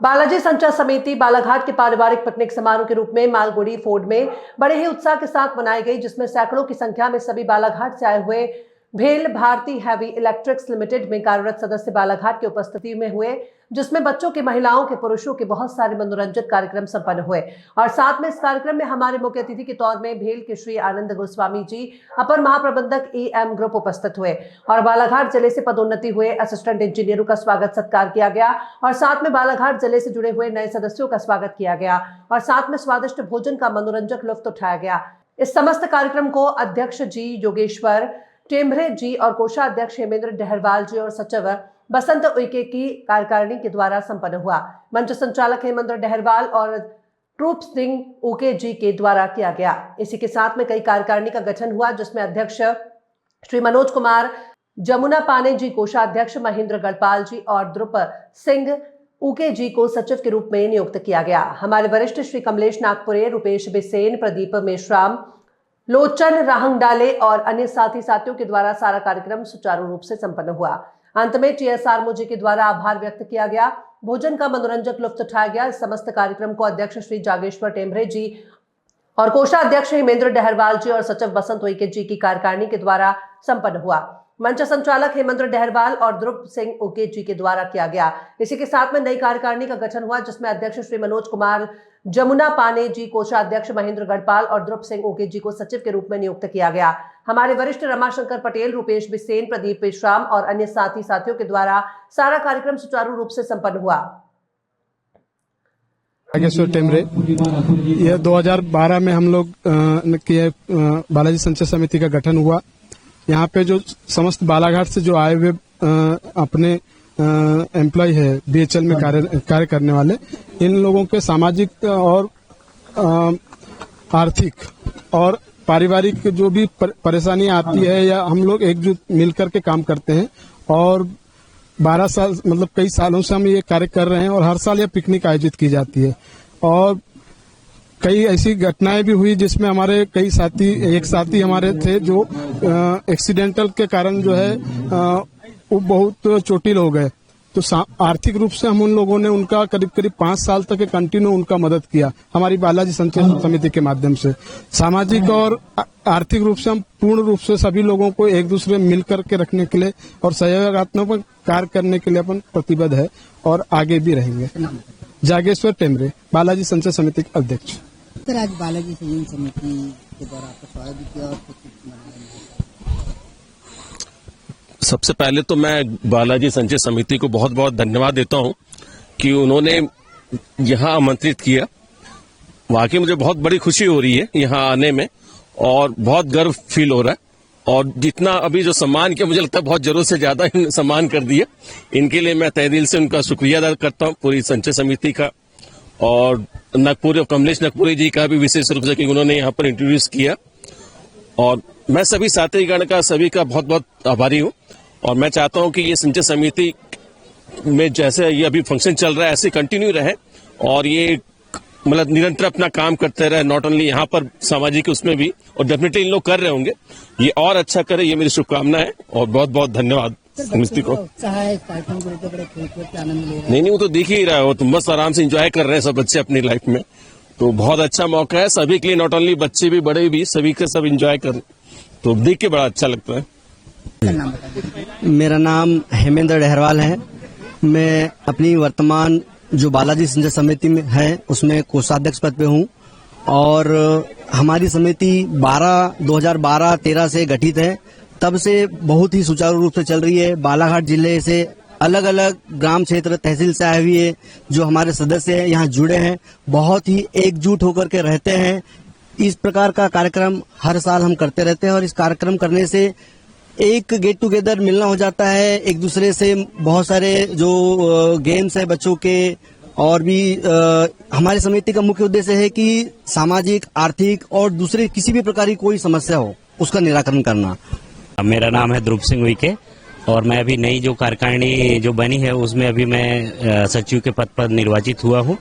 बालाजी संचार समिति बालाघाट के पारिवारिक पिकनिक समारोह के रूप में मालगुड़ी फोर्ड में बड़े ही उत्साह के साथ मनाई गई, जिसमें सैकड़ों की संख्या में सभी बालाघाट से आए हुए भेल भारती हैवी इलेक्ट्रिक्स लिमिटेड में कार्यरत सदस्य बालाघाट की उपस्थिति में हुए, जिसमें बच्चों के, महिलाओं के, पुरुषों के बहुत सारे मनोरंजक कार्यक्रम संपन्न हुए। और साथ में इस कार्यक्रम में हमारे मुख्य अतिथि के तौर में भेल के श्री आनंद गोस्वामी जी, अपर महाप्रबंधक EM ग्रुप उपस्थित हुए और बालाघाट जिले से पदोन्नति हुए असिस्टेंट इंजीनियरों का स्वागत सत्कार किया गया और साथ में बालाघाट जिले से जुड़े हुए नए सदस्यों का स्वागत किया गया और साथ में स्वादिष्ट भोजन का मनोरंजक लुत्फ उठाया गया। इस समस्त कार्यक्रम को अध्यक्ष जी योगेश्वर टेम्भरे जी और कोषाध्यक्ष हेमेंद्र डहरवाल जी और सचिव बसंत उइके की कार्यकारिणी के द्वारा संपन्न हुआ। मंच संचालक हेमेंद्र डहरवाल और रूप सिंह उके जी के द्वारा किया गया। इसी के साथ में कई कार्यकारिणी का गठन हुआ, जिसमें अध्यक्ष श्री मनोज कुमार जमुना पाने जी, कोषाध्यक्ष महेंद्र गढ़पाल जी और ध्रुप सिंह उके जी को सचिव के रूप में नियुक्त किया गया। हमारे वरिष्ठ श्री कमलेश नागपुरे, रुपेश बिसेन, प्रदीप मेश्राम, लोचन राहंगडाले और अन्य साथियों के द्वारा सारा कार्यक्रम सुचारू रूप से संपन्न हुआ। अंत में TSR मोजी के द्वारा आभार व्यक्त किया गया, भोजन का मनोरंजक लुत्फ उठाया गया। इस समस्त कार्यक्रम को अध्यक्ष श्री जागेश्वर टेम्भरे जी और कोषाध्यक्ष हेमेंद्र डहरवाल जी और सचिव बसंत उइके जी की कार्यकारिणी के द्वारा संपन्न हुआ। मंच संचालक हेमेंद्र डहरवाल और ध्रुव सिंह उके जी के द्वारा किया गया। इसी के साथ में नई कार्यकारिणी का गठन हुआ, जिसमें अध्यक्ष श्री मनोज कुमार जमुना पाने जी, कोषाध्यक्ष महेंद्र गढ़पाल और ध्रुव सिंह उके जी को सचिव के रूप में नियुक्त किया गया। हमारे वरिष्ठ रमाशंकर पटेल, रुपेश बिसेन, प्रदीप मेश्राम और अन्य साथियों के द्वारा सारा कार्यक्रम सुचारू रूप से संपन्न हुआ। जागेश्वर टेम्भरे, यह 2012 में हम लोग के बालाजी संचार समिति का गठन हुआ। यहाँ पे जो समस्त बालाघाट से जो आए हुए अपने एम्प्लॉय है BHL में कार्य करने वाले, इन लोगों के सामाजिक और आर्थिक और पारिवारिक जो भी परेशानी आती है, या हम लोग एकजुट मिलकर के काम करते हैं और 12 साल मतलब कई सालों से हम ये कार्य कर रहे हैं और हर साल यह पिकनिक आयोजित की जाती है। और कई ऐसी घटनाएं भी हुई जिसमें हमारे कई साथी, एक साथी हमारे थे जो एक्सीडेंटल के कारण जो है वो बहुत चोटिल हो गए। तो आर्थिक रूप से हम उन लोगों ने उनका करीब 5 साल तक कंटिन्यू उनका मदद किया हमारी बालाजी संचार समिति के माध्यम से। सामाजिक और आर्थिक रूप से हम पूर्ण रूप से सभी लोगों को एक दूसरे मिल करके रखने के लिए और सहयोगात्मक कार्य करने के लिए अपन प्रतिबद्ध है और आगे भी रहेंगे। जागेश्वर टेम्भरे, बालाजी संचार समिति के अध्यक्ष। सर, आज बालाजी संचार समिति के द्वारा आपका स्वागत किया और सबसे पहले तो मैं बालाजी संचार समिति को बहुत बहुत धन्यवाद देता हूं कि उन्होंने यहां आमंत्रित किया। वाकई मुझे बहुत बड़ी खुशी हो रही है यहां आने में और बहुत गर्व फील हो रहा है। और जितना अभी जो सम्मान किया, मुझे लगता है बहुत जरूरत से ज्यादा सम्मान कर दिया। इनके लिए मैं तहे दिल से उनका शुक्रिया अदा करता हूं, पूरी संचार समिति का और नागपुर कमलेश नागपुरी जी का भी विशेष रूप से, कि उन्होंने यहाँ पर इंट्रोड्यूस किया। और मैं सभी साथीगण का, सभी का बहुत बहुत आभारी हूँ। और मैं चाहता हूँ कि ये संचार समिति में जैसे ये अभी फंक्शन चल रहा है ऐसे कंटिन्यू रहे और ये मतलब निरंतर अपना काम करते रहे, नॉट ओनली यहाँ पर सामाजिक उसमें भी, और डेफिनेटली इन लोग कर रहे होंगे, ये और अच्छा करे, ये मेरी शुभकामना है। और बहुत बहुत धन्यवाद समिति को। नहीं, वो तो दिख ही रहा है, वो तो मस्त आराम से एंजॉय कर रहे हैं सब बच्चे अपनी लाइफ में। तो बहुत अच्छा मौका है सभी के लिए, नॉट ओनली बच्चे भी, बड़े भी, सभी के सब एंजॉय कर, तो देख के बड़ा अच्छा लगता है। मेरा नाम हेमेंद्र डहरवाल है। मैं अपनी वर्तमान जो बालाजी संचार समिति में है उसमें कोषाध्यक्ष पद पे हूँ और हमारी समिति 2012-13 से गठित है। तब से बहुत ही सुचारू रूप से चल रही है। बालाघाट जिले से अलग अलग ग्राम क्षेत्र, तहसील से आए हुए जो हमारे सदस्य हैं यहाँ जुड़े हैं, बहुत ही एकजुट होकर के रहते हैं। इस प्रकार का कार्यक्रम हर साल हम करते रहते हैं और इस कार्यक्रम करने से एक गेट टुगेदर मिलना हो जाता है, एक दूसरे से बहुत सारे जो गेम्स है बच्चों के, और भी हमारी समिति का मुख्य उद्देश्य है कि सामाजिक, आर्थिक और दूसरे किसी भी प्रकार की कोई समस्या हो उसका निराकरण करना। मेरा नाम है ध्रुव सिंह उइके और मैं अभी नई जो कार्यकारिणी जो बनी है उसमें अभी मैं सचिव के पद पर निर्वाचित हुआ हूँ।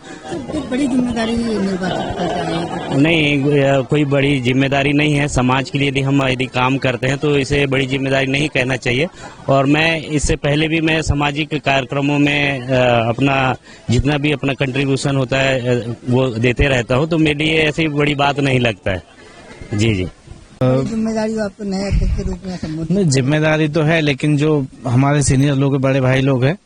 एक बड़ी जिम्मेदारी निर्वाचित करके आए हैं। नहीं, कोई बड़ी जिम्मेदारी नहीं है। समाज के लिए यदि काम करते हैं तो इसे बड़ी जिम्मेदारी नहीं कहना चाहिए। और मैं इससे पहले भी मैं सामाजिक कार्यक्रमों में अपना जितना भी अपना कंट्रीब्यूशन होता है वो देते रहता हूँ, तो मेरे लिए ऐसी बड़ी बात नहीं लगता है। जी जी। जिम्मेदारी आपको नए अध्यक्ष के रूप में संबोधित। नहीं, जिम्मेदारी तो है, लेकिन जो हमारे सीनियर लोग बड़े भाई लोग हैं,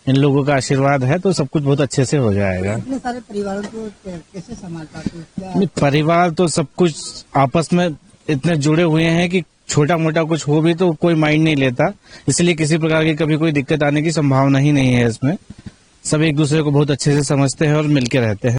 इन लोगों का आशीर्वाद है तो सब कुछ बहुत अच्छे से हो जाएगा। इतने सारे परिवारों को कैसे संभाल पाते हैं? क्या नहीं, परिवार तो सब कुछ आपस में इतने जुड़े हुए हैं कि छोटा मोटा कुछ हो भी तो कोई माइंड नहीं लेता, इसलिए किसी प्रकार की कभी कोई दिक्कत आने की संभावना ही नहीं है। इसमें सब एक दूसरे को बहुत अच्छे से समझते हैं और मिलके रहते हैं।